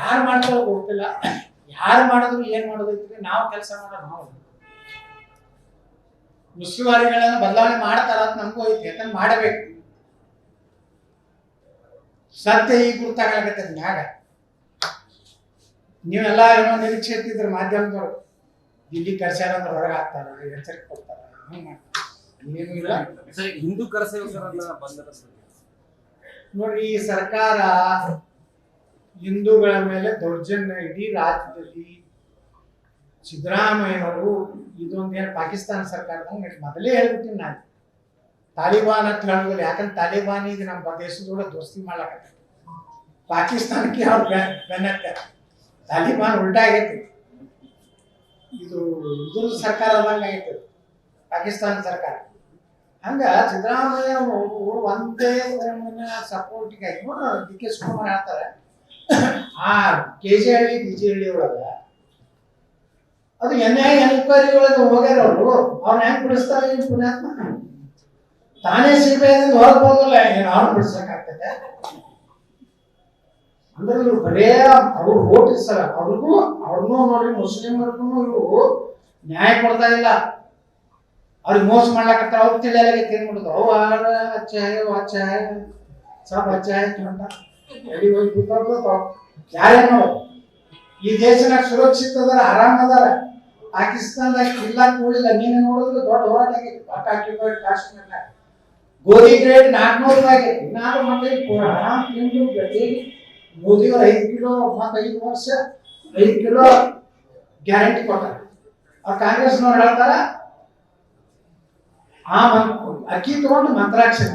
ಯಾರು ಮಾಡ್ತಾರೋ ಗೊತ್ತಿಲ್ಲ. ಯಾರು ಮಾಡಿದ್ರು ಏನ್ ಮಾಡೋದೈತಿ, ನಾವು ಕೆಲಸ ಮಾಡೋದು ನಾವು. ಉಸ್ತುವಾರಿಗಳನ್ನ ಬದಲಾವಣೆ ಮಾಡ್ತಾರ ಅಂತ ನಮಗೂ ಐತಿ, ಯಾಕಂದ್ರೆ ಮಾಡಬೇಕು. ಸತ್ಯ ಈಗ ಗುರ್ತಾಗಲಾಗತ್ತದ ಮ್ಯಾಗ. ನೀವೆಲ್ಲ ಏನೋ ನಿರೀಕ್ಷೆ ಇರ್ತಿದ್ರ ಮಾಧ್ಯಮದವರು, ದಿಲ್ಲಿ ಕರ್ಸ್ಯಾರ ಅಂದ್ರೆ ಹೊರಗೆ ಹಾಕ್ತಾರ, ಎಚ್ಚರಿಕೆ ಕೊಡ್ತಾರ, ಹಂಗ್ ಮಾಡ್ತಾರ. ಇನ್ನೇನು ಇಲ್ಲ. ಹಿಂದೂ ಕರಸೇವಕರನ್ನ ನೋಡ್ರಿ, ಈ ಸರ್ಕಾರ ಹಿಂದೂಗಳ ಮೇಲೆ ದೌರ್ಜನ್ಯ ಇಡೀ ರಾಜ್ಯದಲ್ಲಿ ಸಿದ್ದರಾಮಯ್ಯವರು ಇದೊಂದೇನು ಪಾಕಿಸ್ತಾನ ಸರ್ಕಾರದಾಗ ಮೊದಲೇ ಹೇಳ್ಬಿಟ್ಟಿನಿ ನಾನು, ತಾಲಿಬಾನ್ ಅಂತ ಹೇಳೋದಿಲ್ಲ. ಯಾಕಂದ್ರೆ ತಾಲಿಬಾನ್ ಈಗ ನಮ್ಮ ದೇಶದೊಳಗೆ ದೋಸ್ತಿ ಮಾಡ್ಲಾಕತ್ತ, ಪಾಕಿಸ್ತಾನಕ್ಕೆ ಅವ್ರು ಬೆನ್ನತ್ತ. ತಾಲಿಬಾನ್ ಉಲ್ಟಾ ಆಗೈತಿ, ಇದು ಇದ್ರ ಸರ್ಕಾರ ಆದಂಗೆ ಆಗೈತಿ ಪಾಕಿಸ್ತಾನ ಸರ್ಕಾರ. ಹಂಗ ಸಿದ್ದರಾಮಯ್ಯ ಒಂದೇ ಸಪೋರ್ಟ್ಗಾಗಿ ಡಿ ಕೆ ಶಿವಕುಮಾರ್ ಹೇಳ್ತಾರೆ, ಆ ಕೆಜೆಹಳ್ಳಿ ಬಿಜಿಹಳ್ಳಿ ಒಳಗ ಅದು ಎನ್ಕ್ವೈರಿ ಒಳಗೆ ಹೋಗ್ಯಾರ ಅವರು, ಅವ್ರನ್ನ ಹೆಂಗ್ ಬಿಡಿಸ್ತಾರೆ ಈ ಪುಣ್ಯಾತ್ಮ? ತಾನೇ ಸಿಬಿಐ ಹೊರಗೆ ಹೋಗಲ್ಲ, ಏನು ಅವ್ರು ಬಿಡಿಸಕ್ಕಾಗ್ತದೆ? ಅಂದ್ರೆ ಇವ್ರು ಬರೇ ಅವ್ರು ಓಟ್ ಇರ್ಸಲ್ಲ, ಅವ್ರನ್ನೂ ನೋಡ್ರಿ, ಮುಸ್ಲಿಮರ್ಗೂ ಇವರು ನ್ಯಾಯ ಕೊಡ್ತಾ ಇಲ್ಲ. ಅವ್ರಿಗೆ ಮೋಸ ಮಾಡ್ಲಾಕತ್ತಾರ, ಅವ್ರು ತಿಳಿಯಲಾಗೆ ತಿನ್ಬಿಡುದು. ಅವು ಅಚ್ಚ ಸಬ್ ಅಚ್ಚ ಅಂತ ಯಾರೇ ನೋಡು, ಈ ದೇಶನಾಗ ಸುರಕ್ಷಿತ ಅದಾರ, ಆರಾಮ ಅದಾರ. ಪಾಕಿಸ್ತಾನದಾಗ ಇಲ್ಲ ಕೂಡಿಲ್ಲ, ನೀನು ನೋಡಿದ್ರೆ ದೊಡ್ಡ ಹೋರಾಟ ಆಗೈತಿ. ಕಾಶ್ಮೀರ್ನಾಗ ಗೋಧಿ ರೇಟ್ 400 ರೂಪಾಯಿ ಆಗೈತಿ. ನಾನು ಮತ್ತೆ ಆರಾಮ್ ತಿಂದು ಗಟ್ಟಿ ಮೋದಿಯವ್ರು 5 ಕಿಲೋ ಮತ್ತು 5 ವರ್ಷ 5 ಕಿಲೋ ಗ್ಯಾರಂಟಿ ಕೊಟ್ಟಾರ. ಅವ್ರು ಕಾಂಗ್ರೆಸ್ನವ್ರು ಹೇಳ್ತಾರ ಆ ಅಕ್ಕಿ ತಗೊಂಡು ಮಂತ್ರಾಕ್ಷಿ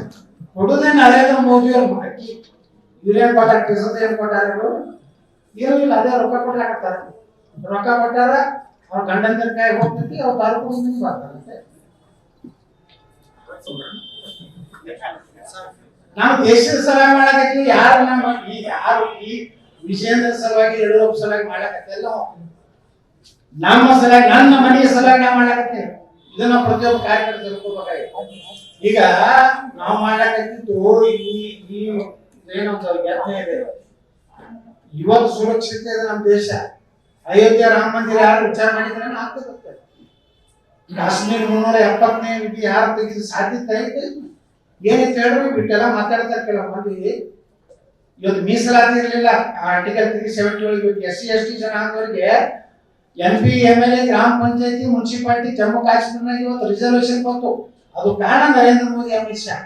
ಕೊಡುದೇ ನರೇಂದ್ರ ಮೋದಿಯವ್ರು. ಅಕ್ಕಿ ಇವ್ರೇನ್ ಕೊಟ್ಟಾರ, ಕಿಸದ ಏನ್ ಕೊಟ್ಟಾರ, ಇರಲಿಲ್ಲ, ಅದೇ ರೊಕ್ಕ ಕೊಡ್ಲಾಕತ್ತಾರ. ರೊಕ್ಕ ಕೊಟ್ಟಾರ, ಅವ್ರ ಗಂಡಂದ್ರ ಕೈ ಹೋಗ್ತೈತಿ, ಅವ್ರ ತಾಲೂಕು ಬರ್ತಾರಂತೆ. ನಾವು ದೇಶದ ಸಲುವಾಗಿ ಮಾಡಕತ್ತೀವಿ, ಯಾರು ಈ ವಿಜೇಂದ್ರ ಸಲುವಾಗಿ, ಯಡಿಯೂರಪ್ಪ ಸಲುವಾಗಿ ಮಾಡಕತ್ತಿಲ್ಲ. ನಮ್ಮ ಸಲುವಾಗಿ, ನನ್ನ ಮನೆಯ ಸಲುವಾಗಿ ನಾವು ಮಾಡಕತ್ತೀವಿ. ಇದನ್ನ ಪ್ರತಿಯೊಬ್ಬ ಕಾರ್ಯಕರ್ತ ತಿಳ್ಕೊಬೇಕಾಗಿತ್ತು. ಈಗ ನಾವು ಮಾಡಕತ್ತಿದ್ದು ಈ ಏನಂತ ಯತ್ನ ಇದೆ, ಇವತ್ತು ಸುರಕ್ಷಿತ ಇದೆ ನಮ್ಮ ದೇಶ. ಅಯೋಧ್ಯೆ ರಾಮ ಮಂದಿರ ಯಾರು ವಿಚಾರ ಮಾಡಿದ್ರೆ ಆಗ್ತದೆ. ಕಾಶ್ಮೀರ 370ನೇ ವಿಧಿ ಯಾರು ತೆಗೆದು ಸಾಧ್ಯತೆ ಐತೆ? ಏನೈತೆ ಹೇಳ್ರಿ, ಬಿಟ್ಟೆಲ್ಲ ಮಾತಾಡ್ತಾರೆ ಕೆಲವು ಮಂದಿ. ಇವತ್ತು ಮೀಸಲಾತಿ ಇರಲಿಲ್ಲ, ಆರ್ಟಿಕಲ್ 370 SC/ST ಜನಾಂಗದವರಿಗೆ MP MLA ಗ್ರಾಮ ಪಂಚಾಯತಿ ಮುನ್ಸಿಪಾಲಿಟಿ ಜಮ್ಮು ಕಾಶ್ಮೀರ್ನಾಗ ಇವತ್ತು ರಿಸರ್ವೇಶನ್ ಬಂತು. ಅದು ಕಾರಣ ನರೇಂದ್ರ ಮೋದಿ ಅಮಿತ್ ಶಾ.